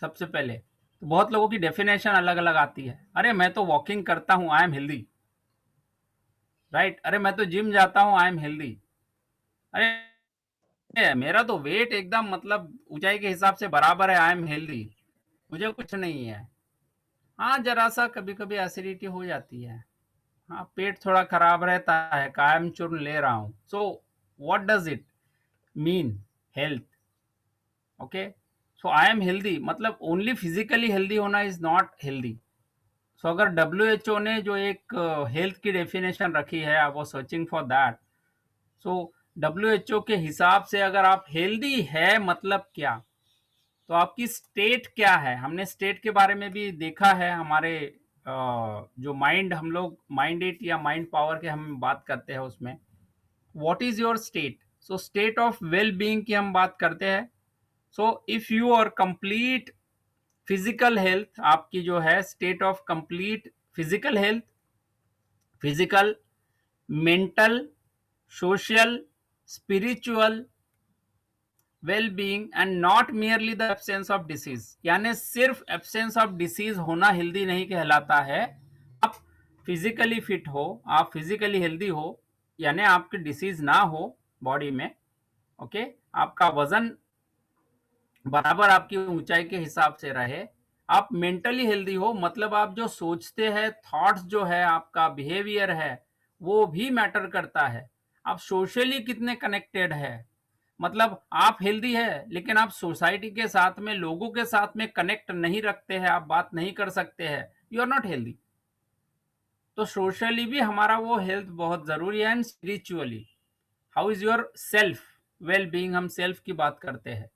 सबसे पहले तो बहुत लोगों की डेफिनेशन अलग अलग आती है। अरे मैं तो वॉकिंग करता हूँ, आई एम हेल्दी, राइट। अरे मैं तो जिम जाता हूँ, आई एम हेल्दी। अरे मेरा तो वेट एकदम मतलब ऊंचाई के हिसाब से बराबर है, आई एम हेल्दी, मुझे कुछ नहीं है। हाँ, जरा सा कभी कभी एसिडिटी हो जाती है, हाँ पेट थोड़ा खराब रहता है, कायम चूर्ण ले रहा हूँ। So what does it mean health? Okay, so I am healthy मतलब ओनली फिजिकली हेल्दी होना इज नॉट हेल्दी। सो अगर WHO ने जो एक हेल्थ की डेफिनेशन रखी है, I was searching for that. So WHO के हिसाब से अगर आप हेल्दी है मतलब क्या, तो आपकी स्टेट क्या है। हमने स्टेट के बारे में भी देखा है, हमारे जो माइंड, हम लोग माइंड एट या माइंड पावर के हम बात करते हैं उसमें, what is your state. So state of well being की हम बात करते हैं। So if you are complete physical health, आपकी जो है state of complete physical health, physical, mental, social, spiritual well being and not merely the absence of disease, यानी सिर्फ एब्सेंस ऑफ डिसीज होना हेल्दी नहीं कहलाता है। आप फिजिकली फिट हो, आप फिजिकली हेल्दी हो, यानी आपकी डिसीज ना हो बॉडी में, ओके, आपका वजन बराबर आपकी ऊंचाई के हिसाब से रहे, आप मेंटली हेल्दी हो, मतलब आप जो सोचते हैं, थॉट्स जो है, आपका बिहेवियर है, वो भी मैटर करता है। आप सोशली कितने कनेक्टेड है, मतलब आप हेल्दी है लेकिन आप सोसाइटी के साथ में, लोगों के साथ में कनेक्ट नहीं रखते हैं, आप बात नहीं कर सकते हैं, यू आर नॉट हेल्दी। तो सोशली भी हमारा वो हेल्थ बहुत जरूरी है। And spiritually how is your self well being, हम सेल्फ की बात करते हैं।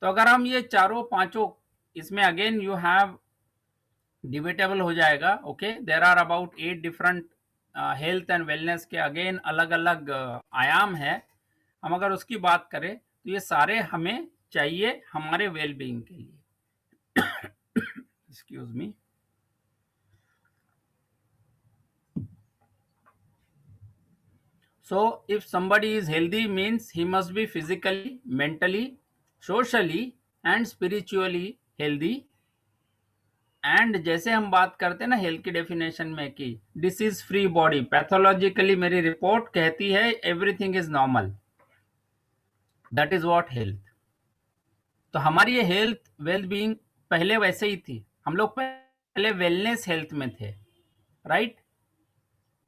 तो अगर हम ये चारों पांचों, इसमें अगेन यू हैव डिबेटेबल हो जाएगा, okay, there are about 8 different health and wellness के अगेन अलग अलग आयाम है। हम अगर उसकी बात करें तो ये सारे हमें चाहिए हमारे वेल बीइंग के लिए। Excuse me. So if somebody is healthy means he must be physically, mentally, socially and spiritually healthy। And जैसे हम बात करते हैं ना हेल्थ की डेफिनेशन में कि डिसीज फ्री बॉडी, पैथोलॉजिकली मेरी रिपोर्ट कहती है everything is normal, that is what health. तो हमारी ये हेल्थ वेल बीइंग पहले वैसे ही थी, हम लोग पहले वेलनेस हेल्थ में थे, राइट।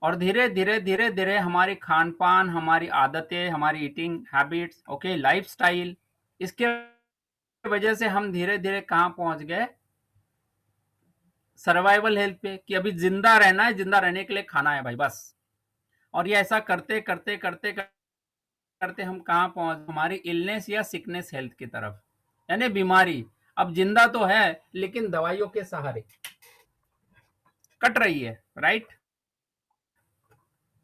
और धीरे धीरे धीरे धीरे हमारी खान पान, हमारी आदतें, हमारी eating habits, okay, life style, इसके वजह से हम धीरे धीरे कहाँ पहुंच गए, सर्वाइवल हेल्थ पे, कि अभी जिंदा रहना है, जिंदा रहने के लिए खाना है भाई बस। और ये ऐसा करते करते करते करते हम कहाँ पहुंच, हमारी इलनेस या सिकनेस हेल्थ की तरफ, यानी बीमारी। अब जिंदा तो है लेकिन दवाइयों के सहारे कट रही है, राइट।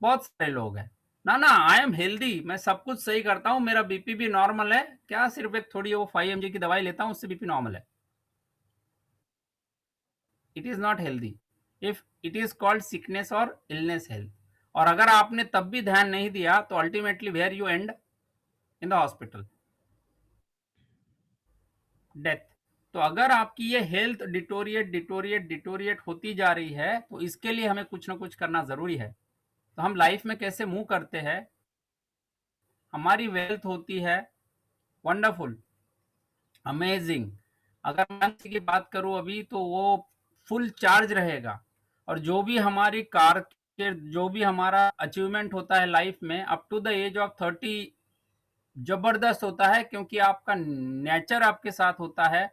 बहुत सारे लोग हैं, ना ना आई एम हेल्दी, मैं सब कुछ सही करता हूँ, मेरा बीपी भी नॉर्मल है, क्या सिर्फ एक थोड़ी वो 5 mg की दवाई लेता हूँ उससे बीपी नॉर्मल है। It is not healthy, if it is called sickness और इलनेस हेल्थ। और अगर आपने तब भी ध्यान नहीं दिया तो ultimately where you end, in the hospital, death. तो अगर आपकी ये हेल्थ डिटोरिएट डिटोरिएट डिटोरिएट होती जा रही है तो इसके लिए हमें कुछ ना कुछ करना जरूरी है। तो हम लाइफ में कैसे मूव करते हैं, हमारी वेल्थ होती है वंडरफुल, अमेजिंग। अगर मैं किसी की बात करूं अभी तो वो फुल चार्ज रहेगा। और जो भी हमारी कार के, जो भी हमारा अचीवमेंट होता है लाइफ में up to the age of 30, जबरदस्त होता है, क्योंकि आपका नेचर आपके साथ होता है,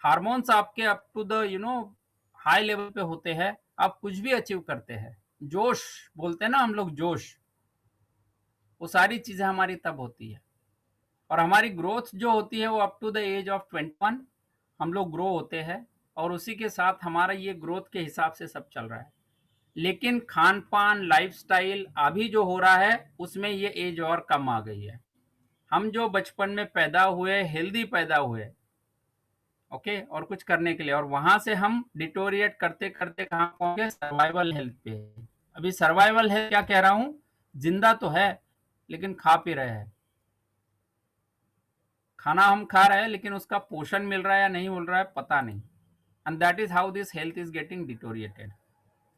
हार्मोन्स आपके up to the high level पे होते हैं, आप कुछ भी अचीव करते हैं। जोश बोलते हैं ना हम लोग, जोश, वो सारी चीजें हमारी तब होती है। और हमारी ग्रोथ जो होती है वो up to the age of 21 हम लोग ग्रो होते हैं, और उसी के साथ हमारा ये ग्रोथ के हिसाब से सब चल रहा है। लेकिन खान पान, लाइफस्टाइल अभी जो हो रहा है उसमें ये एज और कम आ गई है। हम जो बचपन में पैदा हुए, हेल्दी पैदा हुए, ओके, और कुछ करने के लिए, और वहां से हम डिटोरिएट करते करते कहाँ पहुंचे, सर्वाइवल हेल्थ पे। अभी सर्वाइवल हेल्थ क्या कह रहा हूं, जिंदा तो है लेकिन खा पी रहे हैं, खाना हम खा रहे हैं लेकिन उसका पोषण मिल रहा है या नहीं मिल रहा है पता नहीं, and that is how this health is getting deteriorated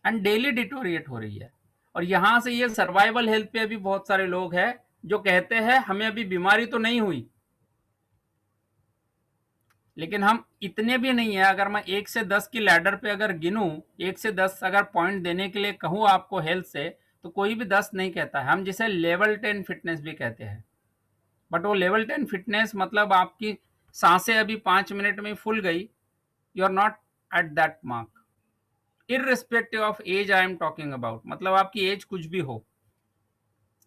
and daily deteriorate हो रही है। और यहाँ से ये सर्वाइवल हेल्थ पे अभी बहुत सारे लोग हैं जो कहते हैं हमें अभी बीमारी तो नहीं हुई, लेकिन हम इतने भी नहीं है। अगर मैं 1 से 10 की लैडर पे अगर गिनूं, 1 से 10 अगर पॉइंट देने के लिए कहूं आपको हेल्थ से, तो कोई भी 10 नहीं कहता है। हम जिसे लेवल 10 फिटनेस भी कहते हैं, बट वो लेवल 10 फिटनेस मतलब आपकी सांसें अभी 5 मिनट में फुल गई, you are not at that mark irrespective of age. I am talking about, मतलब आपकी एज कुछ भी हो,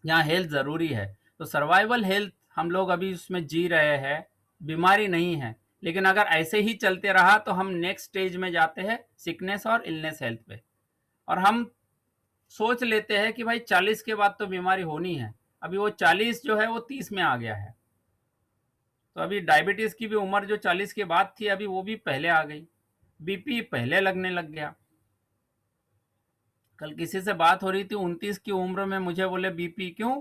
यहाँ हेल्थ जरूरी है। तो सर्वाइवल हेल्थ हम लोग अभी उसमें जी रहे हैं, बीमारी नहीं है। लेकिन अगर ऐसे ही चलते रहा तो हम नेक्स्ट स्टेज में जाते हैं सिकनेस और इलनेस हेल्थ पे, और हम सोच लेते हैं कि भाई 40 के बाद तो बीमारी होनी है। अभी वो 40 जो है वो 30 में आ गया है, तो अभी डायबिटीज की भी उम्र जो 40 के बाद थी अभी वो भी पहले आ गई, बीपी पहले लगने लग गया। कल किसी से बात हो रही थी 29 की उम्र में, मुझे बोले बीपी क्यों,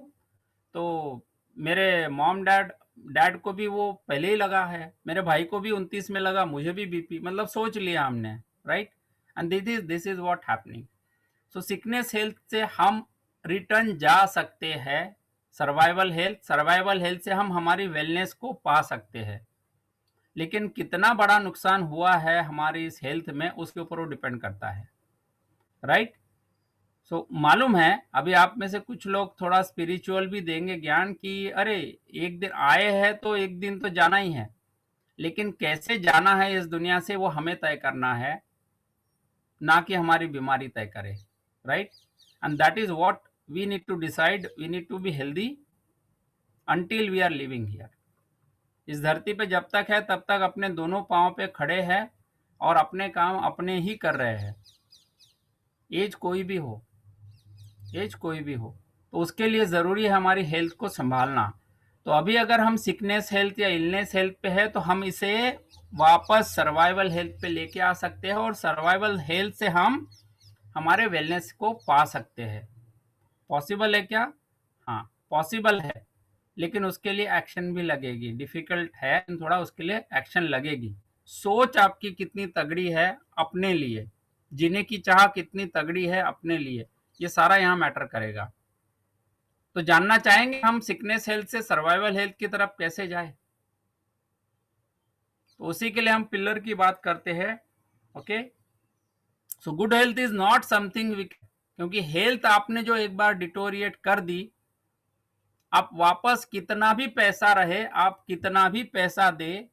तो मेरे मॉम डैड डैड को भी वो पहले ही लगा है, मेरे भाई को भी 29 में लगा, मुझे भी बीपी, मतलब सोच लिया हमने, right. And this is what happening. So sickness health से हम रिटर्न जा सकते हैं सर्वाइवल हेल्थ से हम हमारी वेलनेस को पा सकते हैं। लेकिन कितना बड़ा नुकसान हुआ है हमारी इस हेल्थ में उसके ऊपर वो डिपेंड करता है, राइट। सो मालूम है अभी आप में से कुछ लोग थोड़ा स्पिरिचुअल भी देंगे ज्ञान कि अरे एक दिन आए हैं तो एक दिन तो जाना ही है, लेकिन कैसे जाना है इस दुनिया से वो हमें तय करना है, ना कि हमारी बीमारी तय करे, right. And that is what we need to decide. We need to be healthy until we are living here. इस धरती पे जब तक है तब तक अपने दोनों पांव पे खड़े हैं और अपने काम अपने ही कर रहे हैं, एज कोई भी हो, एज कोई भी हो। तो उसके लिए ज़रूरी है हमारी हेल्थ को संभालना। तो अभी अगर हम सिकनेस हेल्थ या इलनेस हेल्थ पे है तो हम इसे वापस सर्वाइवल हेल्थ पे लेके आ सकते हैं, और सर्वाइवल हेल्थ से हम हमारे वेलनेस को पा सकते हैं। पॉसिबल है क्या? हाँ, पॉसिबल है, लेकिन उसके लिए एक्शन भी लगेगी। डिफिकल्ट है थोड़ा, उसके लिए एक्शन लगेगी। सोच आपकी कितनी तगड़ी है अपने लिए, जीने की चाह कितनी तगड़ी है अपने लिए, ये सारा यहाँ मैटर करेगा। तो जानना चाहेंगे हम सिकनेस हेल्थ से सर्वाइवल हेल्थ की तरफ कैसे जाए, तो उसी के लिए हम पिलर की बात करते हैं। Okay, so good health is not something, क्योंकि हेल्थ आपने जो एक बार डिटोरिएट कर दी, आप वापस कितना भी पैसा रहे, आप कितना भी पैसा दे,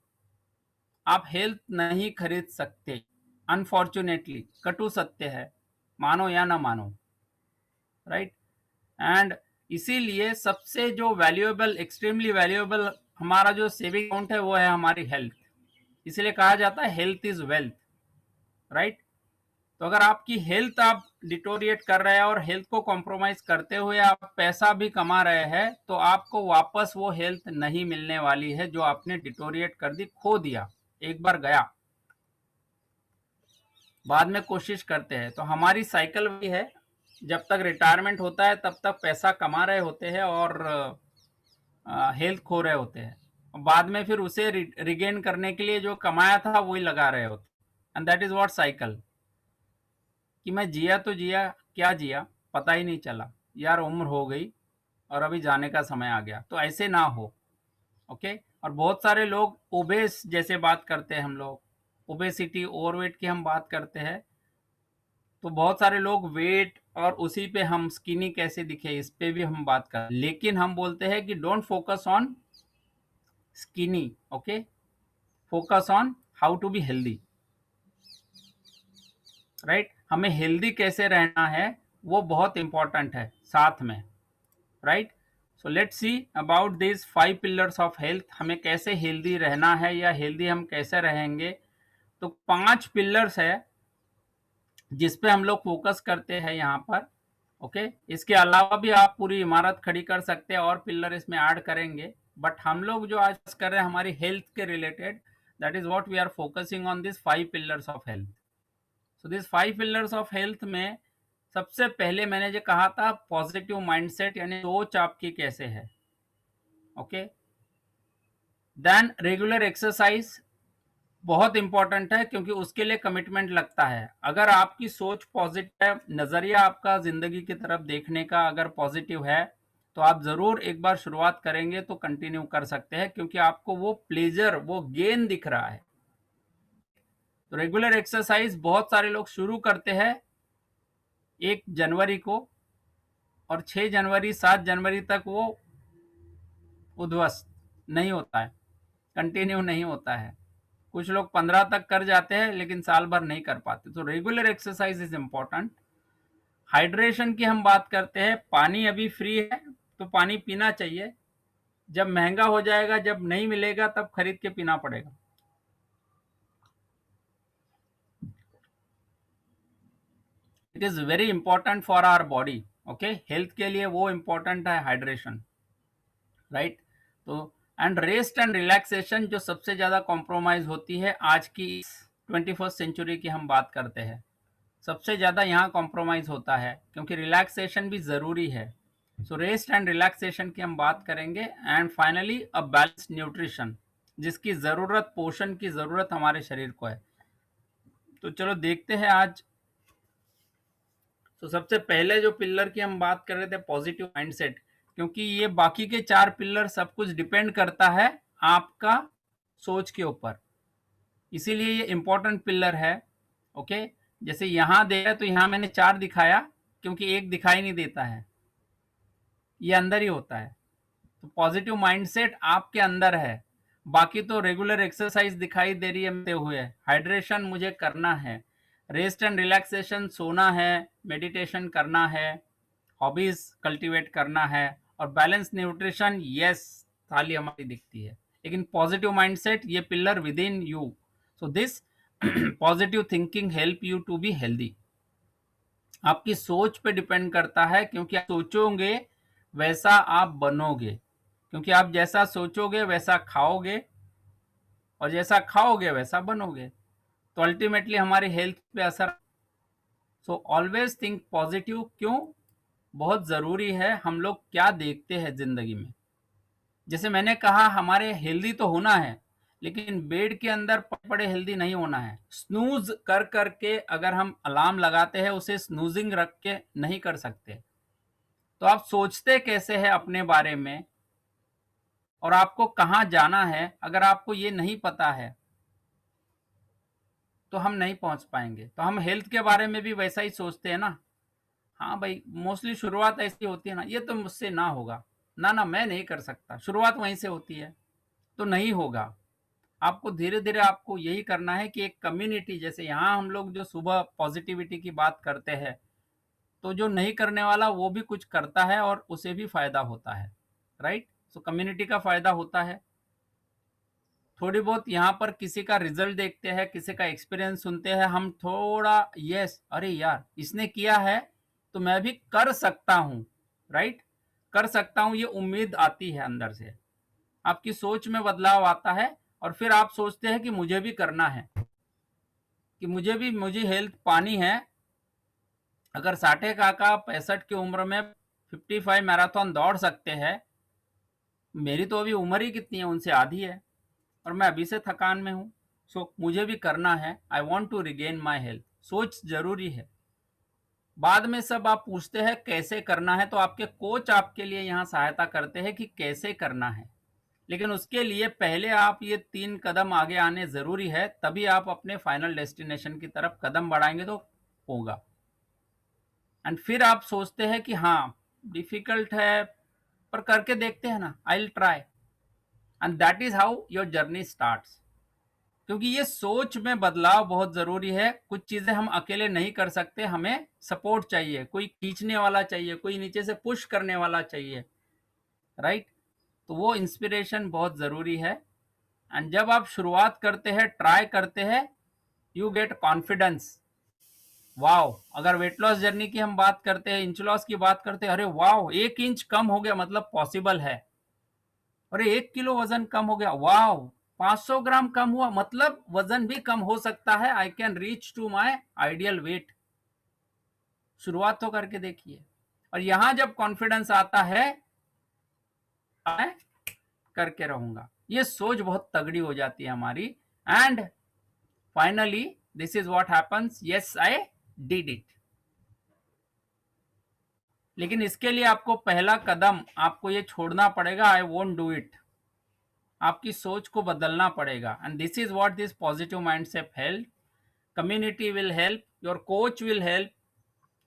आप हेल्थ नहीं खरीद सकते। अनफॉर्चुनेटली कटु सत्य है, मानो या ना मानो, राइट। एंड इसीलिए सबसे जो वैल्यूएबल, एक्सट्रीमली वैल्यूएबल हमारा जो सेविंग अकाउंट है वो है हमारी हेल्थ। इसलिए कहा जाता है हेल्थ इज वेल्थ, राइट। तो अगर आपकी हेल्थ आप डिटोरिएट कर रहे हैं और हेल्थ को कॉम्प्रोमाइज करते हुए आप पैसा भी कमा रहे हैं, तो आपको वापस वो हेल्थ नहीं मिलने वाली है जो आपने डिटोरिएट कर दी, खो दिया। एक बार गया, बाद में कोशिश करते हैं। तो हमारी साइकिल भी है, जब तक रिटायरमेंट होता है तब तक पैसा कमा रहे होते हैं और हेल्थ खो रहे होते हैं। बाद में फिर उसे रिगेन करने के लिए जो कमाया था वही लगा रहे होते, and that is what cycle. कि मैं जिया तो जिया, क्या जिया पता ही नहीं चला, यार उम्र हो गई और अभी जाने का समय आ गया। तो ऐसे ना हो, ओके। और बहुत सारे लोग ओबेस जैसे बात करते हैं, हम लोग ओबेसिटी ओवरवेट की हम बात करते हैं, तो बहुत सारे लोग वेट और उसी पे हम स्किनी कैसे दिखे इस पे भी हम बात कर, लेकिन हम बोलते हैं कि don't focus on skinny, okay, focus on how to be healthy, right. हमें हेल्दी कैसे रहना है वो बहुत इंपॉर्टेंट है साथ में, right. So let's see about this 5 pillars of health. हमें कैसे हेल्दी रहना है या हेल्दी हम कैसे रहेंगे। तो 5 पिलर्स है जिस पे हम लोग फोकस करते हैं यहाँ पर, ओके। इसके अलावा भी आप पूरी इमारत खड़ी कर सकते हैं और पिलर इसमें ऐड करेंगे, बट हम लोग जो आज कर रहे हैं हमारी हेल्थ के related, that is what we are focusing on this 5 pillars of health. So this 5 pillars of health में सबसे पहले मैंने जो कहा था पॉजिटिव माइंडसेट, यानी सोच आपकी कैसे है, ओके। देन रेगुलर एक्सरसाइज बहुत इंपॉर्टेंट है, क्योंकि उसके लिए कमिटमेंट लगता है। अगर आपकी सोच पॉजिटिव है, नजरिया आपका जिंदगी की तरफ देखने का अगर पॉजिटिव है, तो आप जरूर एक बार शुरुआत करेंगे तो कंटिन्यू कर सकते हैं, क्योंकि आपको वो प्लेजर, वो गेन दिख रहा है। तो रेगुलर एक्सरसाइज बहुत सारे लोग शुरू करते हैं 1 जनवरी को, और 6 जनवरी 7 जनवरी तक वो उध्वस्त नहीं होता है, कंटिन्यू नहीं होता है। कुछ लोग 15 तक कर जाते हैं लेकिन साल भर नहीं कर पाते। तो regular exercise is important. Hydration की हम बात करते हैं, पानी अभी फ्री है तो पानी पीना चाहिए। जब महंगा हो जाएगा, जब नहीं मिलेगा, तब खरीद के पीना पड़ेगा। It is very important for our body. Okay, health के लिए वो इंपॉर्टेंट है हाइड्रेशन, राइट। तो एंड रेस्ट एंड रिलैक्सेशन जो सबसे ज्यादा कॉम्प्रोमाइज होती है आज की 21st सेंचुरी की हम बात करते हैं, सबसे ज्यादा यहाँ कॉम्प्रोमाइज होता है, क्योंकि रिलैक्सेशन भी जरूरी है। सो रेस्ट एंड रिलैक्सेशन की हम बात करेंगे। And finally a balanced nutrition, जिसकी जरूरत, पोषण की जरूरत हमारे शरीर को है। तो चलो देखते हैं आज। तो सबसे पहले जो पिलर की हम बात कर रहे थे, पॉजिटिव माइंडसेट, क्योंकि ये बाकी के 4 पिलर सब कुछ डिपेंड करता है आपका सोच के ऊपर, इसीलिए ये इंपॉर्टेंट पिलर है। ओके, जैसे यहां दे रहा है तो यहां मैंने 4 दिखाया, क्योंकि एक दिखाई नहीं देता है, ये अंदर ही होता है। तो पॉजिटिव माइंडसेट आपके अंदर है। बाकी तो रेगुलर एक्सरसाइज दिखाई दे रही है हुए, हाइड्रेशन मुझे करना है, रेस्ट एंड रिलैक्सेशन सोना है, मेडिटेशन करना है, हॉबीज कल्टीवेट करना है, और बैलेंस न्यूट्रिशन, यस, थाली हमारी दिखती है। लेकिन पॉजिटिव माइंडसेट, ये pillar within you. So this positive thinking help you to be healthy. आपकी सोच पे डिपेंड करता है, क्योंकि आप सोचोगे वैसा आप बनोगे, क्योंकि आप जैसा सोचोगे वैसा खाओगे, और जैसा खाओगे वैसा बनोगे। तो अल्टीमेटली हमारी हेल्थ पे असर। So always think positive. क्यों बहुत जरूरी है? हम लोग क्या देखते हैं जिंदगी में। जैसे मैंने कहा, हमारे हेल्दी तो होना है, लेकिन बेड के अंदर पड़े हेल्दी नहीं होना है। स्नूज कर करके अगर हम अलार्म लगाते हैं, उसे स्नूजिंग रख के नहीं कर सकते। तो आप सोचते कैसे हैं अपने बारे में, और आपको कहाँ जाना है, अगर आपको ये नहीं पता है तो हम नहीं पहुंच पाएंगे। तो हम हेल्थ के बारे में भी वैसा ही सोचते हैं ना। हाँ भाई, मोस्टली शुरुआत ऐसी होती है ना, ये तो मुझसे ना होगा, ना ना मैं नहीं कर सकता, शुरुआत वहीं से होती है। तो नहीं होगा। आपको धीरे धीरे आपको यही करना है कि एक कम्युनिटी, जैसे यहाँ हम लोग जो सुबह पॉजिटिविटी की बात करते हैं, तो जो नहीं करने वाला वो भी कुछ करता है और उसे भी फायदा होता है, राइट। सो कम्युनिटी का फायदा होता है। थोड़ी बहुत यहाँ पर किसी का रिजल्ट देखते हैं, किसी का एक्सपीरियंस सुनते हैं, हम थोड़ा यस, अरे यार इसने किया है तो मैं भी कर सकता हूँ, राइट, कर सकता हूँ, ये उम्मीद आती है अंदर से। आपकी सोच में बदलाव आता है, और फिर आप सोचते हैं कि मुझे भी करना है, कि मुझे हेल्थ पानी है। अगर साठे काका 65 की उम्र में 55 मैराथन दौड़ सकते हैं, मेरी तो अभी उम्र ही कितनी है, उनसे आधी है, और मैं अभी से थकान में हूँ। सो मुझे भी करना है। I want to regain my health. सोच जरूरी है। बाद में सब आप पूछते हैं कैसे करना है, तो आपके कोच आपके लिए यहाँ सहायता करते हैं कि कैसे करना है। लेकिन उसके लिए पहले आप ये 3 कदम आगे आने जरूरी है, तभी आप अपने फाइनल डेस्टिनेशन की तरफ कदम बढ़ाएंगे तो होगा। एंड फिर आप सोचते हैं कि हाँ डिफिकल्ट है, पर करके देखते हैं ना, I will try. And that is how your journey starts. क्योंकि ये सोच में बदलाव बहुत जरूरी है। कुछ चीजें हम अकेले नहीं कर सकते, हमें सपोर्ट चाहिए, कोई खींचने वाला चाहिए, कोई नीचे से पुश करने वाला चाहिए, राइट। तो वो इंस्पिरेशन बहुत जरूरी है। एंड जब आप शुरुआत करते हैं, ट्राई करते हैं, यू गेट कॉन्फिडेंस। वाओ, अगर वेट लॉस जर्नी की हम बात करते हैं, इंच लॉस की बात करते हैं, अरे वाओ 1 इंच कम हो गया, मतलब पॉसिबल है। अरे 1 किलो वजन कम हो गया, वाओ 500 ग्राम कम हुआ, मतलब वजन भी कम हो सकता है। I can reach to my ideal weight. शुरुआत तो करके देखिए। और यहां जब कॉन्फिडेंस आता है, मैं करके रहूंगा, ये सोच बहुत तगड़ी हो जाती है हमारी। And finally this is what happens, yes I did it. लेकिन इसके लिए आपको पहला कदम आपको ये छोड़ना पड़ेगा, आई वोंट डू इट। आपकी सोच को बदलना पड़ेगा। And this is what this positive mindset help. Community will help, your coach will help.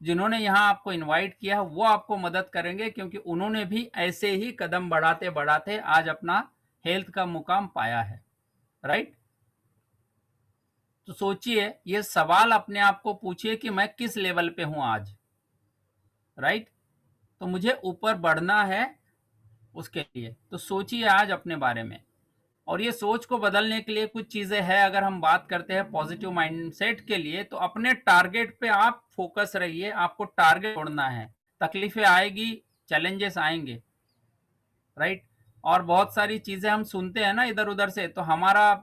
जिन्होंने यहाँ आपको इनवाइट किया वो आपको मदद करेंगे, क्योंकि उन्होंने भी ऐसे ही कदम बढ़ाते बढ़ाते आज अपना हेल्थ का मुकाम पाया है, राइट। तो सोचिए, ये सवाल अपने आप को पूछिए कि मैं किस लेवल पे हूं आज, राइट। तो मुझे ऊपर बढ़ना है, उसके लिए तो सोचिए आज अपने बारे में। और ये सोच को बदलने के लिए कुछ चीजें हैं। अगर हम बात करते हैं पॉजिटिव माइंडसेट के लिए, तो अपने टारगेट पे आप फोकस रहिए। आपको टारगेट छोड़ना है। तकलीफें आएगी, चैलेंजेस आएंगे, राइट। और बहुत सारी चीजें हम सुनते हैं ना इधर उधर से, तो हमारा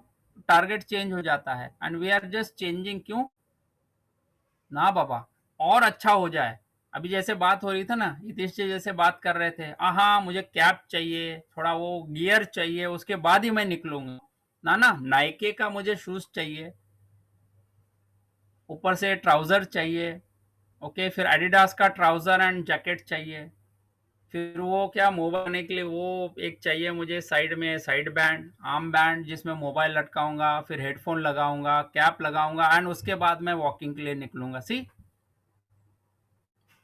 टारगेट चेंज हो जाता है। And we are just changing, क्यों ना बाबा, और अच्छा हो जाए। अभी जैसे बात हो रही थी ना, नीतीश जी जैसे बात कर रहे थे, हाँ मुझे कैप चाहिए, थोड़ा वो गियर चाहिए, उसके बाद ही मैं निकलूंगा। ना ना, नाइके का मुझे शूज चाहिए, ऊपर से ट्राउजर चाहिए, ओके, फिर एडिडास का ट्राउजर एंड जैकेट चाहिए, फिर वो क्या मोबाइल करने के लिए वो एक चाहिए मुझे साइड में, साइड बैंड, आर्म बैंड जिसमें मोबाइल लटकाऊंगा, फिर हेडफोन लगाऊंगा, कैप लगाऊंगा, एंड उसके बाद मैं वॉकिंग के लिए निकलूंगा। सी,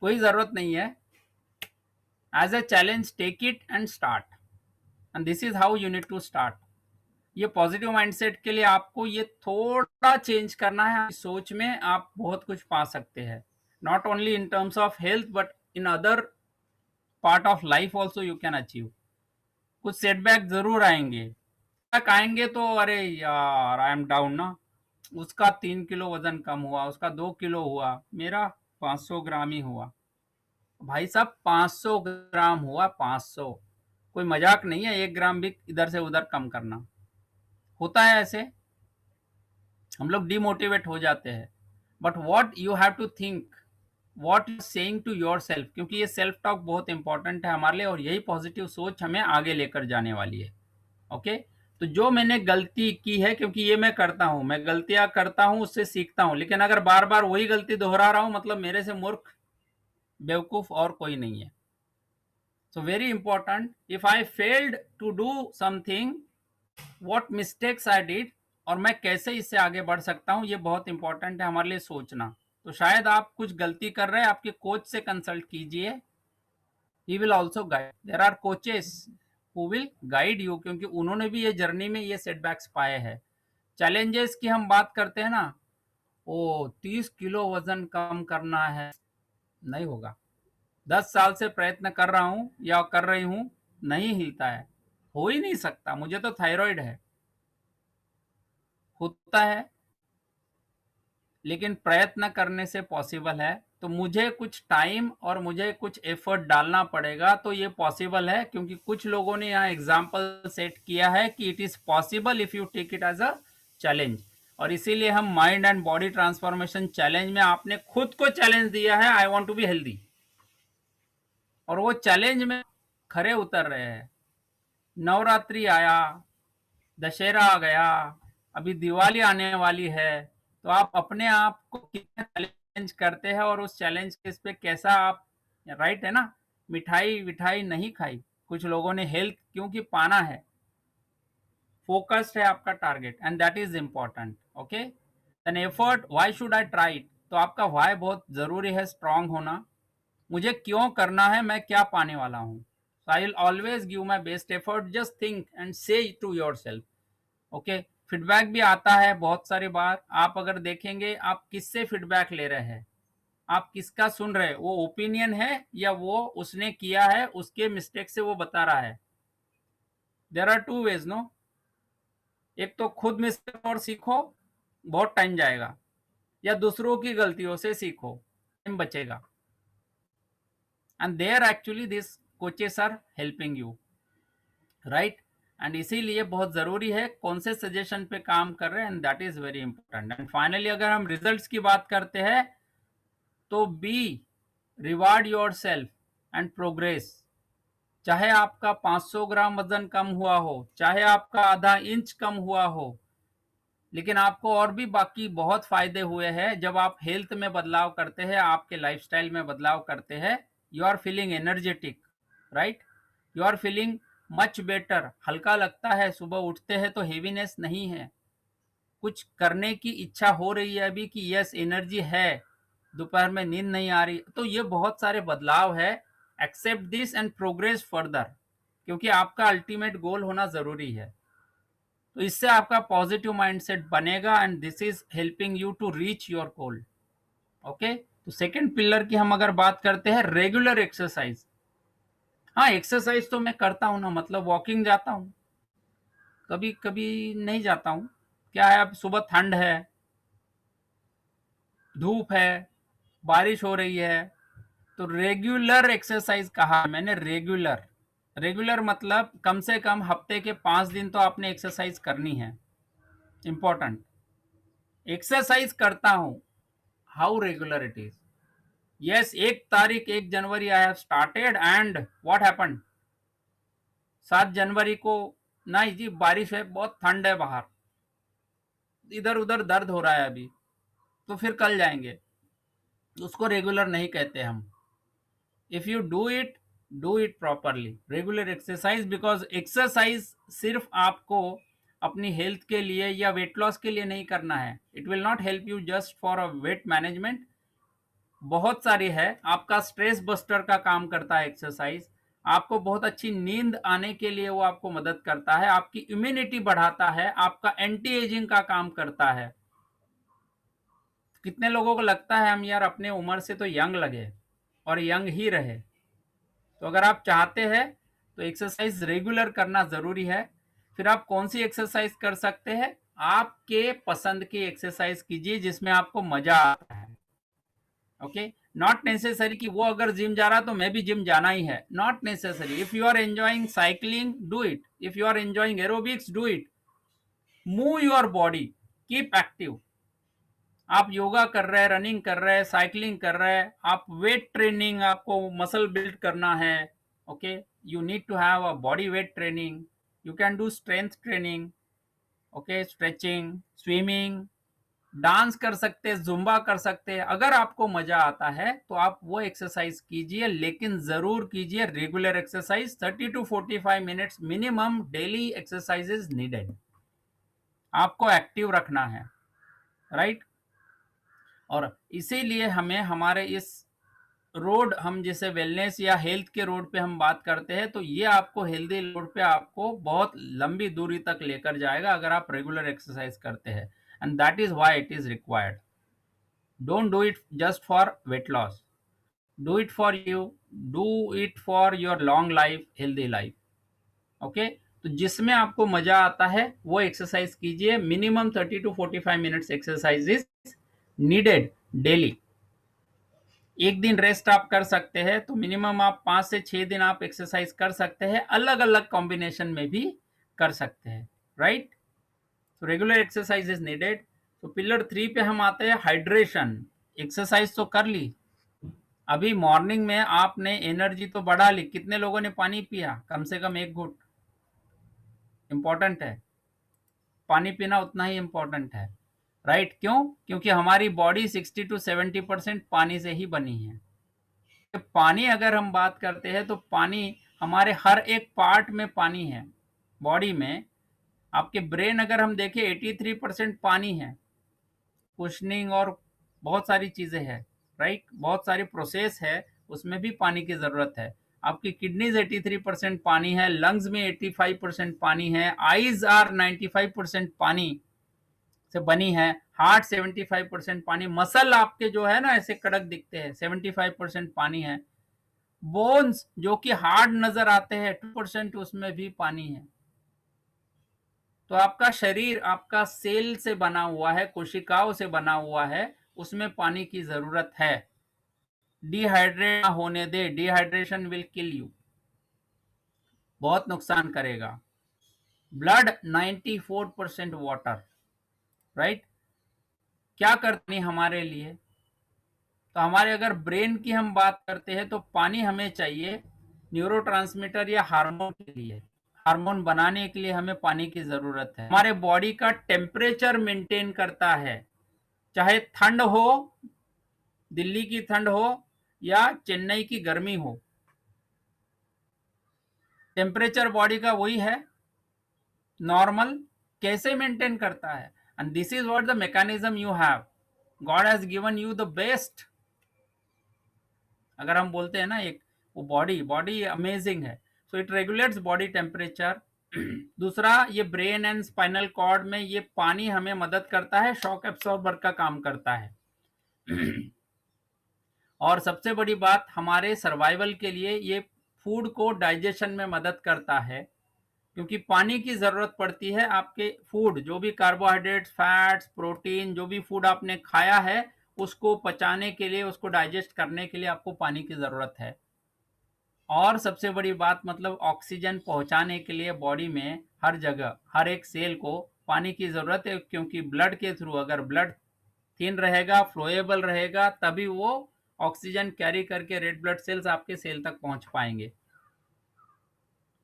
कोई जरूरत नहीं है। As a challenge take it and start. And this is how you need to start. ये पॉजिटिव माइंडसेट के लिए आपको ये थोड़ा चेंज करना है सोच में, आप बहुत कुछ पा सकते हैं। Not only in terms of health but in other part of life also you can achieve. कुछ सेटबैक जरूर आएंगे, तक आएंगे तो अरे यार आई एम डाउन ना, उसका 3 किलो वजन कम हुआ, उसका 2 किलो हुआ, मेरा 500 ग्राम ही हुआ। भाई साहब 500 ग्राम हुआ, 500, कोई मजाक नहीं है। 1 ग्राम भी इधर से उधर कम करना होता है ऐसे, हम लोग डिमोटिवेट हो जाते हैं। But what you have to think, what you saying to yourself, क्योंकि ये सेल्फ टॉक बहुत इंपॉर्टेंट है हमारे लिए, और यही पॉजिटिव सोच हमें आगे लेकर जाने वाली है। ओके, तो जो मैंने गलती की है, क्योंकि ये मैं करता हूं, मैं गलतियां करता हूं, उससे सीखता हूं, लेकिन अगर बार बार वही गलती दोहरा रहा हूं, मतलब मेरे से मूर्ख बेवकूफ और कोई नहीं है। So very important, if I failed to do something, what mistakes I did, और मैं कैसे इससे आगे बढ़ सकता हूं, ये बहुत इंपॉर्टेंट है हमारे लिए सोचना। तो शायद आप कुछ गलती कर रहे हैं, आपके कोच से कंसल्ट कीजिए, he will also guide. There are coaches who will guide you, क्योंकि उन्होंने भी ये जर्नी में ये सेटबैक्स पाए हैं। चैलेंजेस की हम बात करते हैं ना, ओ 30 किलो वजन कम करना है, नहीं होगा। 10 साल से प्रयत्न कर रहा हूं या कर रही हूं, नहीं हिलता है, हो ही नहीं सकता। मुझे तो थायराइड है, होता है, लेकिन प्रयत्न करने से पॉसिबल है। तो मुझे कुछ टाइम और मुझे कुछ एफर्ट डालना पड़ेगा, तो ये पॉसिबल है, क्योंकि कुछ लोगों ने यहाँ एग्जाम्पल सेट किया है कि it is possible if you take it as a challenge. और इसीलिए हम mind and body transformation challenge में आपने खुद को चैलेंज दिया है, I want to be healthy, और वो चैलेंज में खरे उतर रहे हैं। नवरात्रि आया, दशहरा आ गया, अभी दिवाली आने वाली है, तो आप अपने आप को कितना चैलेंज करते हैं, और उस चैलेंज के इस पे कैसा आप, राइट है ना। मिठाई विठाई नहीं खाई, कुछ लोगों ने हेल्थ क्योंकि पाना है, फोकस्ड है आपका target, and that is important. Okay, an effort, why should I try it, तो आपका व्हाई बहुत जरूरी है, स्ट्रांग होना। मुझे क्यों करना है, मैं क्या पाने वाला हूँ। I will always give my best effort, just think and say to yourself. Okay, feedback भी आता है बहुत सारी बार। आप अगर देखेंगे, आप किससे फीडबैक ले रहे हैं, आप किसका सुन रहे हैं, वो ओपिनियन है या वो उसने किया है, उसके मिस्टेक से वो बता रहा है। There are two ways no, एक तो खुद मिस्टेक और सीखो, बहुत टाइम जाएगा, या दूसरों की गलतियों से सीखो, टाइम बचेगा। And there actually this coaches are helping you, right. And इसीलिए बहुत जरूरी है कौन से सजेशन पे काम कर रहे हैं, and that is very important. And finally अगर हम रिजल्ट्स की बात करते हैं, तो be, reward yourself and progress. चाहे आपका 500 ग्राम वजन कम हुआ हो, चाहे आपका आधा इंच कम हुआ हो, लेकिन आपको और भी बाकी बहुत फायदे हुए हैं जब आप हेल्थ में बदलाव करते हैं, आपके लाइफस्टाइल में बदलाव करते हैं। You are feeling energetic, right? You are feeling much better, हल्का लगता है, सुबह उठते हैं तो हेवीनेस नहीं है, कुछ करने की इच्छा हो रही है अभी कि यस एनर्जी है, दोपहर में नींद नहीं आ रही। तो ये बहुत सारे बदलाव है। Accept this and progress further, क्योंकि आपका अल्टीमेट गोल होना जरूरी है। तो इससे आपका पॉजिटिव माइंडसेट बनेगा and this is helping you to reach your goal. Okay, तो सेकंड पिलर की हम अगर बात करते हैं, रेगुलर एक्सरसाइज। हाँ, एक्सरसाइज तो मैं करता हूँ ना, मतलब वॉकिंग जाता हूँ, कभी कभी नहीं जाता हूँ। क्या है, अब सुबह ठंड है, धूप है, बारिश हो रही है, तो रेगुलर एक्सरसाइज कहा मैंने, रेगुलर। रेगुलर मतलब कम से कम हफ्ते के 5 दिन तो आपने एक्सरसाइज करनी है, इंपॉर्टेंट। एक्सरसाइज करता हूं, how regular it is. Yes, 1 तारीख 1 जनवरी I have started and what happened, 7 जनवरी को नहीं जी, बारिश है, बहुत ठंड है बाहर, इधर उधर दर्द हो रहा है अभी, तो फिर कल जाएंगे। उसको रेगुलर नहीं कहते हम। If you do it properly, regular exercise, because exercise सिर्फ आपको अपनी हेल्थ के लिए या वेट लॉस के लिए नहीं करना है। It will not help you just for a weight management, बहुत सारी है। आपका स्ट्रेस बस्टर का काम करता है एक्सरसाइज, आपको बहुत अच्छी नींद आने के लिए वो आपको मदद करता है, आपकी इम्यूनिटी बढ़ाता है, आपका एंटी एजिंग का काम करता है। कितने लोगों को लगता है हम यार अपने उम्र से तो यंग लगे, और यंग ही रहे। तो अगर आप चाहते हैं तो एक्सरसाइज रेगुलर करना जरूरी है। फिर आप कौन सी एक्सरसाइज कर सकते हैं, आपके पसंद की एक्सरसाइज कीजिए जिसमें आपको मजा आता है। ओके, नॉट नेसेसरी कि वो अगर जिम जा रहा तो मैं भी जिम जाना ही है, not necessary. If you are enjoying cycling, do it. If you are enjoying aerobics, do it. Move your body, keep active. आप योगा कर रहे हैं, रनिंग कर रहे हैं, साइकिलिंग कर रहे हैं, आप वेट ट्रेनिंग, आपको मसल बिल्ड करना है, okay, you need to have a body weight training. You can do strength training, okay, stretching, swimming, dance कर सकते हैं, जुम्बा कर सकते हैं। अगर आपको मजा आता है तो आप वो एक्सरसाइज कीजिए, लेकिन जरूर कीजिए regular exercise. 30 to 45 minutes minimum daily exercise is needed, आपको एक्टिव रखना है, राइट? और इसीलिए हमें हमारे इस रोड, हम जैसे वेलनेस या हेल्थ के रोड पे हम बात करते हैं, तो ये आपको हेल्दी रोड पे आपको बहुत लंबी दूरी तक लेकर जाएगा अगर आप रेगुलर एक्सरसाइज करते हैं। And that is why it is required. Don't do it just for weight loss, do it for you, do it for your long life, healthy life. Okay, तो जिसमें आपको मजा आता है वो एक्सरसाइज कीजिए। Minimum 30 to 45 minutes exercise is needed daily. एक दिन रेस्ट आप कर सकते हैं, तो मिनिमम आप 5 से 6 दिन आप एक्सरसाइज कर सकते हैं, अलग अलग कॉम्बिनेशन में भी कर सकते हैं, राइट? तो रेगुलर एक्सरसाइज इज नीडेड। तो पिलर 3 पे हम आते हैं, हाइड्रेशन। एक्सरसाइज तो कर ली, अभी मॉर्निंग में आपने एनर्जी तो बढ़ा ली, कितने लोगों ने पानी पिया? कम से कम 1 घूंट। इंपॉर्टेंट है, पानी पीना उतना ही इंपॉर्टेंट है, राइट? क्यों? क्योंकि हमारी बॉडी 60 to 70% पानी से ही बनी है। पानी अगर हम बात करते हैं तो पानी हमारे हर एक पार्ट में पानी है बॉडी में। आपके ब्रेन अगर हम देखें 83% पानी है, कुशनिंग और बहुत सारी चीजें हैं, राइट? बहुत सारी प्रोसेस है, उसमें भी पानी की जरूरत है। आपकी किडनीज 83% पानी है, लंग्स में 85% पानी है, आईज आर 95% पानी से बनी है, हार्ट 75% पानी, मसल आपके जो है ना ऐसे कड़क दिखते हैं, 75% पानी है, बोन्स जो कि हार्ड नजर आते हैं 2% उसमें भी पानी है। तो आपका शरीर आपका सेल से बना हुआ है, कोशिकाओं से बना हुआ है, उसमें पानी की जरूरत है। डिहाइड्रेट ना होने दे, डिहाइड्रेशन विल किल यू, बहुत नुकसान करेगा। Blood 94% water, right? क्या करती हमारे लिए? तो हमारे अगर ब्रेन की हम बात करते हैं तो पानी हमें चाहिए न्यूरोट्रांसमीटर या हार्मोन के लिए, हार्मोन बनाने के लिए हमें पानी की जरूरत है। हमारे बॉडी का टेम्परेचर मेंटेन करता है, चाहे ठंड हो, दिल्ली की ठंड हो या चेन्नई की गर्मी हो, टेम्परेचर बॉडी का वही है, नॉर्मल। कैसे मेंटेन करता है? And this is what the mechanism you have, God has given you the best. अगर हम बोलते हैं ना, एक वो बॉडी बॉडी अमेजिंग है, so it regulates body temperature. दूसरा, ये ब्रेन एंड स्पाइनल कॉर्ड में ये पानी हमें मदद करता है, शॉक एब्सॉर्बर का काम करता है। और सबसे बड़ी बात, हमारे सर्वाइवल के लिए ये फूड को डाइजेशन में मदद करता है, क्योंकि पानी की जरूरत पड़ती है। आपके फूड, जो भी कार्बोहाइड्रेट्स, फैट्स, प्रोटीन, जो भी फूड आपने खाया है, उसको पचाने के लिए, उसको डाइजेस्ट करने के लिए आपको पानी की जरूरत है। और सबसे बड़ी बात, मतलब ऑक्सीजन पहुंचाने के लिए बॉडी में हर जगह, हर एक सेल को पानी की जरूरत है, क्योंकि ब्लड के थ्रू, अगर ब्लड थिन रहेगा, फ्लोएबल रहेगा, तभी वो ऑक्सीजन कैरी करके रेड ब्लड सेल्स आपके सेल तक पहुंच पाएंगे।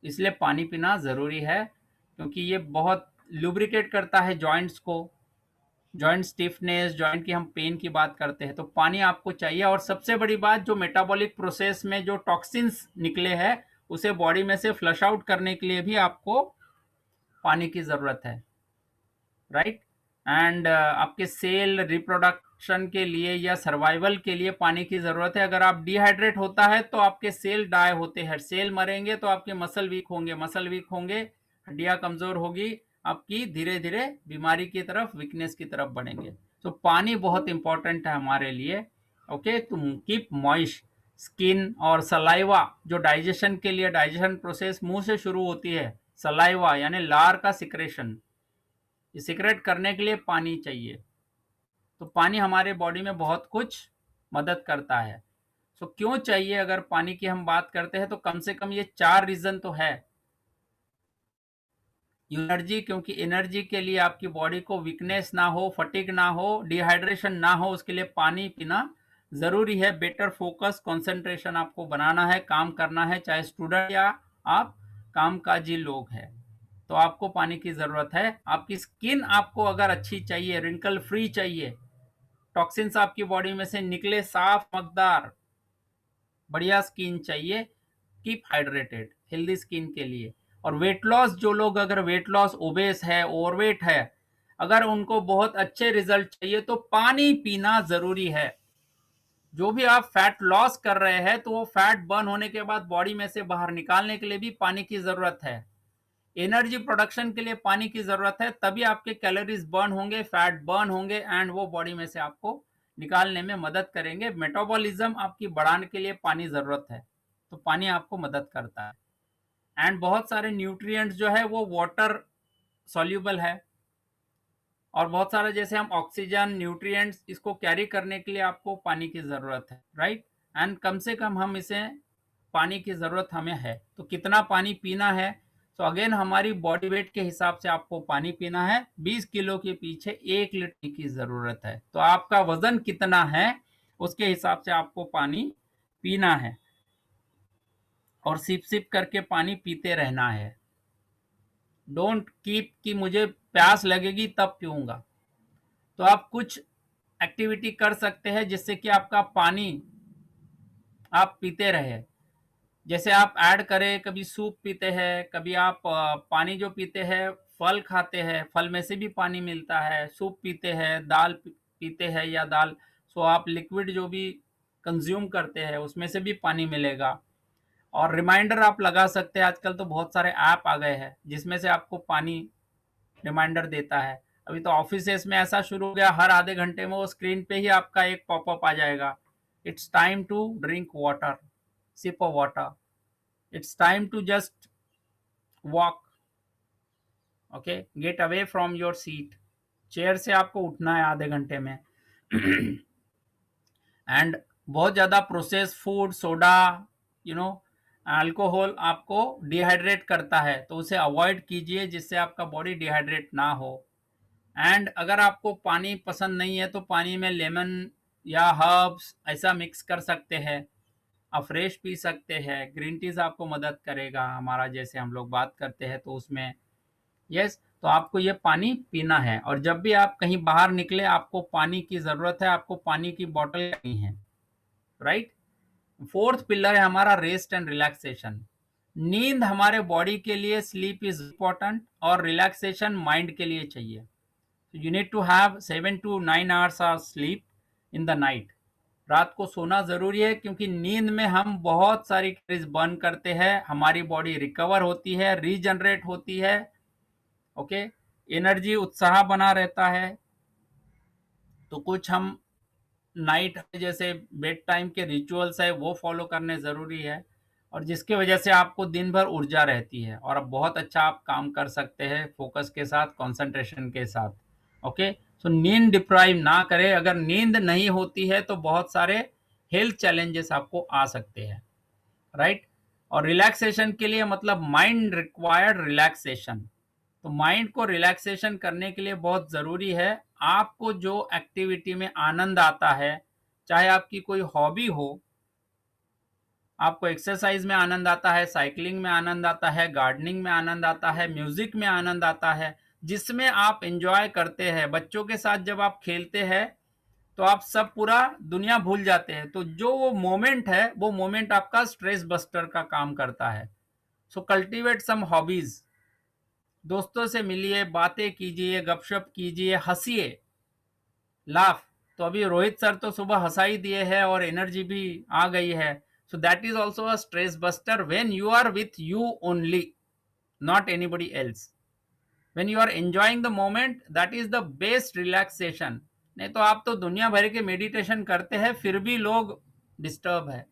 इसलिए पानी पीना ज़रूरी है, क्योंकि ये बहुत लुब्रिकेट करता है जॉइंट्स को, जॉइंट स्टिफनेस, जॉइंट की हम पेन की बात करते हैं, तो पानी आपको चाहिए। और सबसे बड़ी बात, जो मेटाबॉलिक प्रोसेस में जो टॉक्सिन्स निकले हैं, उसे बॉडी में से फ्लश आउट करने के लिए भी आपको पानी की ज़रूरत है, राइट। एंड आपके सेल रिप्रोडक्शन के लिए या सर्वाइवल के लिए पानी की ज़रूरत है। अगर आप डिहाइड्रेट होता है तो आपके सेल डाई होते हैं, सेल मरेंगे तो आपके मसल वीक होंगे, मसल वीक होंगे, हड्डियां कमज़ोर होगी, आपकी धीरे धीरे बीमारी की तरफ, वीकनेस की तरफ बढ़ेंगे। तो पानी बहुत इंपॉर्टेंट है हमारे लिए। ओके, तो कीप मॉइस्ट स्किन और सलाइवा, जो डाइजेशन के लिए, डाइजेशन प्रोसेस मुंह से शुरू होती है, सलाइवा यानी लार का सिक्रेशन, सिक्रेट करने के लिए पानी चाहिए। तो पानी हमारे बॉडी में बहुत कुछ मदद करता है। सो क्यों चाहिए? अगर पानी की हम बात करते हैं तो कम से कम ये 4 रीजन तो है। एनर्जी, क्योंकि एनर्जी के लिए आपकी बॉडी को वीकनेस ना हो, फटीग ना हो, डिहाइड्रेशन ना हो, उसके लिए पानी पीना जरूरी है। बेटर फोकस, कंसंट्रेशन आपको बनाना है, काम करना है, चाहे स्टूडेंट या आप कामकाजी लोग हैं, तो आपको पानी की जरूरत है। आपकी स्किन आपको अगर अच्छी चाहिए, रिंकल फ्री चाहिए, टॉक्सिन्स आपकी बॉडी में से निकले, साफ मकदार बढ़िया स्किन चाहिए, कीप हाइड्रेटेड, हेल्दी स्किन के लिए। और वेट लॉस, जो लोग अगर वेट लॉस, ओबेस है, ओवरवेट है, अगर उनको बहुत अच्छे रिजल्ट चाहिए तो पानी पीना जरूरी है। जो भी आप फैट लॉस कर रहे हैं, तो वो फैट बर्न होने के बाद बॉडी में से बाहर निकालने के लिए भी पानी की जरूरत है। एनर्जी प्रोडक्शन के लिए पानी की जरूरत है, तभी आपके कैलोरीज बर्न होंगे, फैट बर्न होंगे, एंड वो बॉडी में से आपको निकालने में मदद करेंगे। मेटाबॉलिज्म आपकी बढ़ाने के लिए पानी जरूरत है, तो पानी आपको मदद करता है। एंड बहुत सारे न्यूट्रिएंट्स जो है वो वाटर सॉल्यूबल है, और बहुत सारे, जैसे हम ऑक्सीजन, न्यूट्रिएंट्स, इसको कैरी करने के लिए आपको पानी की ज़रूरत है, राइट। एंड कम से कम हम इसे, पानी की ज़रूरत हमें है, तो कितना पानी पीना है? तो अगेन, हमारी बॉडी वेट के हिसाब से आपको पानी पीना है। 20 किलो के पीछे 1 लीटर की ज़रूरत है, तो आपका वजन कितना है उसके हिसाब से आपको पानी पीना है, और सिप सिप करके पानी पीते रहना है। डोंट कीप कि मुझे प्यास लगेगी तब पीऊंगा। तो आप कुछ एक्टिविटी कर सकते हैं जिससे कि आपका पानी आप पीते रहे। जैसे आप ऐड करें, कभी सूप पीते हैं, कभी आप पानी जो पीते हैं, फल खाते हैं, फल में से भी पानी मिलता है, सूप पीते हैं, दाल पीते हैं या दाल, सो आप लिक्विड जो भी कंज्यूम करते हैं उसमें से भी पानी मिलेगा। और रिमाइंडर आप लगा सकते हैं, आजकल तो बहुत सारे ऐप आ गए हैं जिसमें से आपको पानी रिमाइंडर देता है। अभी तो ऑफिसेस में ऐसा शुरू हो गया, हर आधे घंटे में वो स्क्रीन पे ही आपका एक पॉपअप आ जाएगा, it's time to drink water, sip of water, it's time to just walk, okay, get away from your seat, chair से आपको उठना है आधे घंटे में। एंड बहुत ज़्यादा process food, soda, you know alcohol आपको डिहाइड्रेट करता है, तो उसे अवॉइड कीजिए जिससे आपका बॉडी डिहाइड्रेट ना हो। एंड अगर आपको पानी पसंद नहीं है तो पानी में लेमन या हर्ब्स ऐसा मिक्स कर सकते हैं। आप फ्रेश पी सकते हैं। ग्रीन टीज आपको मदद करेगा, हमारा जैसे हम लोग बात करते हैं तो उसमें यस। तो आपको ये पानी पीना है, और जब भी आप कहीं बाहर निकले आपको पानी की जरूरत है, आपको पानी की बोतल नहीं है, राइट। फोर्थ पिलर है हमारा रेस्ट एंड रिलैक्सेशन। नींद हमारे बॉडी के लिए, स्लीप इज इंपॉर्टेंट, और रिलैक्सेशन माइंड के लिए चाहिए। You need to have 7 to 9 hours of sleep in the night. रात को सोना जरूरी है, क्योंकि नींद में हम बहुत सारी कैलोरीज बर्न करते हैं, हमारी बॉडी रिकवर होती है, रीजनरेट होती है, ओके। एनर्जी, उत्साह बना रहता है। तो कुछ हम नाइट जैसे बेड टाइम के रिचुअल्स है वो फॉलो करने ज़रूरी है, और जिसकी वजह से आपको दिन भर ऊर्जा रहती है, और अब बहुत अच्छा आप काम कर सकते हैं फोकस के साथ, कंसंट्रेशन के साथ, ओके। सो नींद डिप्राइव ना करें। अगर नींद नहीं होती है तो बहुत सारे हेल्थ चैलेंजेस आपको आ सकते हैं, राइट। और रिलैक्सेशन के लिए मतलब माइंड रिक्वायर्ड रिलैक्सेशन। तो माइंड को रिलैक्सेशन करने के लिए बहुत ज़रूरी है, आपको जो एक्टिविटी में आनंद आता है, चाहे आपकी कोई हॉबी हो, आपको एक्सरसाइज में आनंद आता है, साइकिलिंग में आनंद आता है, गार्डनिंग में आनंद आता है, म्यूजिक में आनंद आता है, जिसमें आप एंजॉय करते हैं। बच्चों के साथ जब आप खेलते हैं तो आप सब पूरा दुनिया भूल जाते हैं, तो जो वो मोमेंट है वो मोमेंट आपका स्ट्रेस बस्टर का काम करता है। सो कल्टीवेट सम हॉबीज। दोस्तों से मिलिए, बातें कीजिए, गपशप कीजिए, हंसिए, लाफ। तो अभी रोहित सर तो सुबह हंसा ही दिए है और एनर्जी भी आ गई है। So that is also a stress buster when you are with you only, not anybody else. When you are enjoying the moment, that is the best relaxation. नहीं तो आप तो दुनिया भर के मेडिटेशन करते हैं फिर भी लोग डिस्टर्ब है,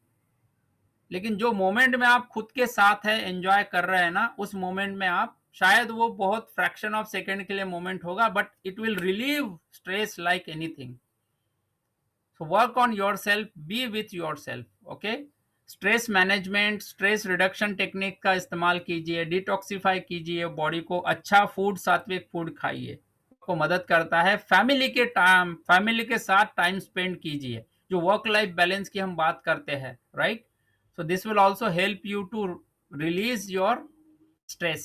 लेकिन जो मोमेंट में आप खुद के साथ है, एंजॉय कर रहे हैं ना, उस मोमेंट में आप, शायद वो बहुत फ्रैक्शन ऑफ सेकेंड के लिए मोमेंट होगा, but it will relieve stress like anything. So work on your self, B with your self, okay. Stress management, stress reduction technique का इस्तेमाल कीजिए, डिटॉक्सिफाई कीजिए बॉडी को, अच्छा फूड, सात्विक फूड खाइए, आपको मदद करता है। फैमिली के साथ टाइम स्पेंड कीजिए, जो वर्क लाइफ बैलेंस की हम बात करते हैं, right. So this will also help you to release your stress.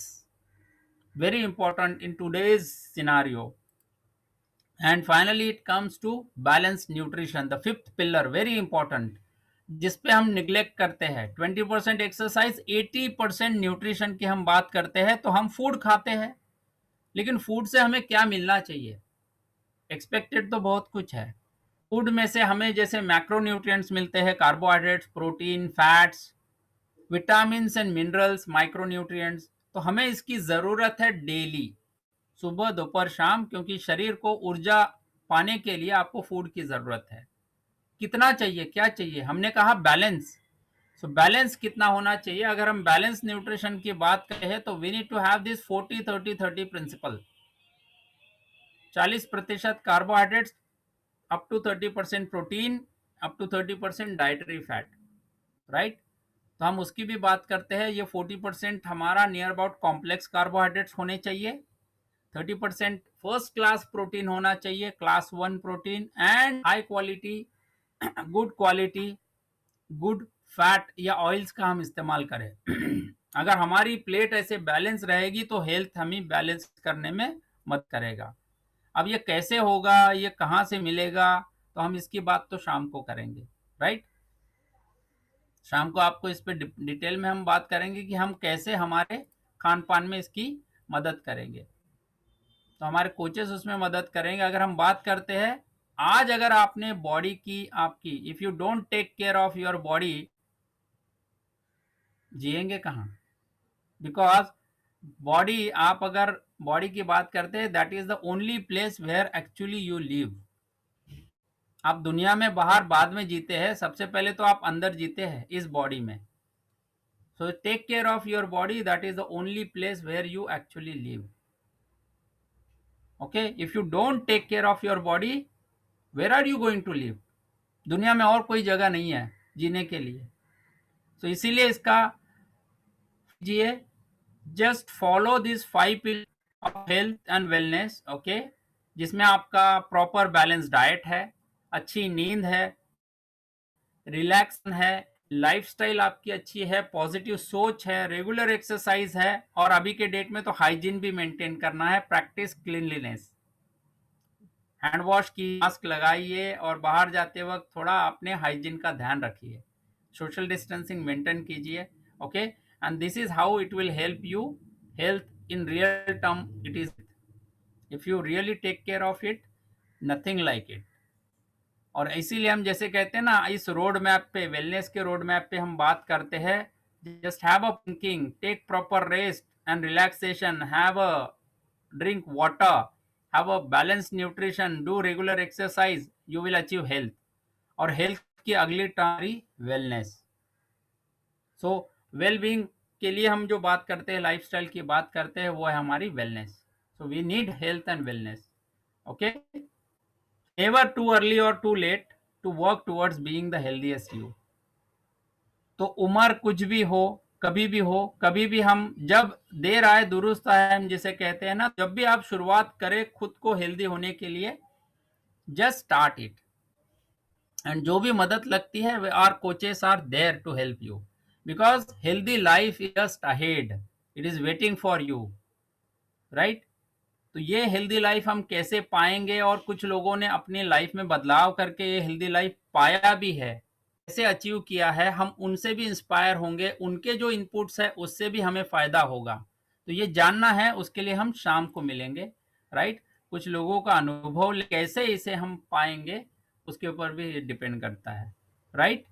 Very important in today's scenario. And finally it comes to balanced nutrition, the fifth pillar, very important, जिसपे हम neglect करते हैं। 20% exercise, 80% nutrition की हम बात करते हैं। तो हम फूड खाते हैं, लेकिन फूड से हमें क्या मिलना चाहिए? एक्सपेक्टेड तो बहुत कुछ है। फूड में से हमें जैसे मैक्रो न्यूट्रिएंट्स मिलते हैं, carbohydrates, protein, fats, vitamin and minerals, micronutrients. तो हमें इसकी ज़रूरत है डेली, सुबह, दोपहर, शाम, क्योंकि शरीर को ऊर्जा पाने के लिए आपको फूड की ज़रूरत है। कितना चाहिए, क्या चाहिए? हमने कहा बैलेंस। सो बैलेंस कितना होना चाहिए? अगर हम बैलेंस न्यूट्रिशन की बात करें तो we need to have this 40-30-30 principle. 40% carbohydrates, up to 30% protein, up to 30% dietary fat, right. तो हम उसकी भी बात करते हैं। ये 40% हमारा नियर अबाउट कॉम्प्लेक्स कार्बोहाइड्रेट्स होने चाहिए, 30% फर्स्ट क्लास प्रोटीन होना चाहिए, class 1 protein, and high quality, good quality, good fat या ऑयल्स का हम इस्तेमाल करें। अगर हमारी प्लेट ऐसे बैलेंस रहेगी तो हेल्थ हमें बैलेंस करने में मदद करेगा। अब ये कैसे होगा, ये कहाँ से मिलेगा, तो हम इसकी बात तो शाम को करेंगे, राइट। शाम को आपको इस पे डिटेल में हम बात करेंगे कि हम कैसे हमारे खान पान में इसकी मदद करेंगे। तो हमारे कोचेस उसमें मदद करेंगे। अगर हम बात करते हैं, आज अगर आपने बॉडी की, आपकी, if you don't take care of your body, जिएंगे कहाँ? बिकॉज बॉडी, आप अगर बॉडी की बात करते हैं, that is the only place where actually you live. आप दुनिया में बाहर बाद में जीते हैं, सबसे पहले तो आप अंदर जीते हैं इस बॉडी में। So take care of your body, that is the only place where you actually live. Okay, if you don't take care of your body, where are you going to live? दुनिया में और कोई जगह नहीं है जीने के लिए। तो इसीलिए इसका कीजिए, just follow this 5 pillar of health and wellness, okay, जिसमें आपका प्रॉपर बैलेंस डाइट है, अच्छी नींद है, रिलैक्स है, लाइफस्टाइल आपकी अच्छी है, पॉजिटिव सोच है, रेगुलर एक्सरसाइज है, और अभी के डेट में तो हाइजीन भी मेंटेन करना है, प्रैक्टिस क्लीनलीनेस, हैंड वॉश की, मास्क लगाइए, और बाहर जाते वक्त थोड़ा अपने हाइजीन का ध्यान रखिए, सोशल डिस्टेंसिंग मेंटेन कीजिए। Okay, and this is how it will help you health in real term. It is, if you really take care of it, nothing like it. और इसीलिए हम जैसे कहते हैं ना, इस रोड मैप पे, वेलनेस के रोड मैप पे हम बात करते हैं, just have a thinking, take proper rest and relaxation, have a drink water, have a balance nutrition, do regular exercise, you will achieve health. और हेल्थ की अगली term wellness. So well being के लिए हम जो बात करते हैं, लाइफस्टाइल की बात करते हैं, वो है हमारी wellness. So we need health and wellness. Okay, never too early or too late to work towards being the healthiest you। तो उम्र कुछ भी हो, कभी भी हो, कभी भी हम, जब देर आए दुरुस्त आए, हम जिसे कहते हैं ना, जब भी आप शुरुआत करें खुद को हेल्दी होने के लिए, जस्ट स्टार्ट इट। एंड जो भी मदद लगती है, our coaches are there to help you, because healthy life is just ahead, it is waiting for you, right. तो ये हेल्दी लाइफ हम कैसे पाएंगे, और कुछ लोगों ने अपनी लाइफ में बदलाव करके ये हेल्दी लाइफ पाया भी है, कैसे अचीव किया है, हम उनसे भी इंस्पायर होंगे, उनके जो इनपुट्स है उससे भी हमें फायदा होगा। तो ये जानना है, उसके लिए हम शाम को मिलेंगे, राइट। कुछ लोगों का अनुभव कैसे इसे हम पाएंगे, उसके ऊपर भी डिपेंड करता है, राइट।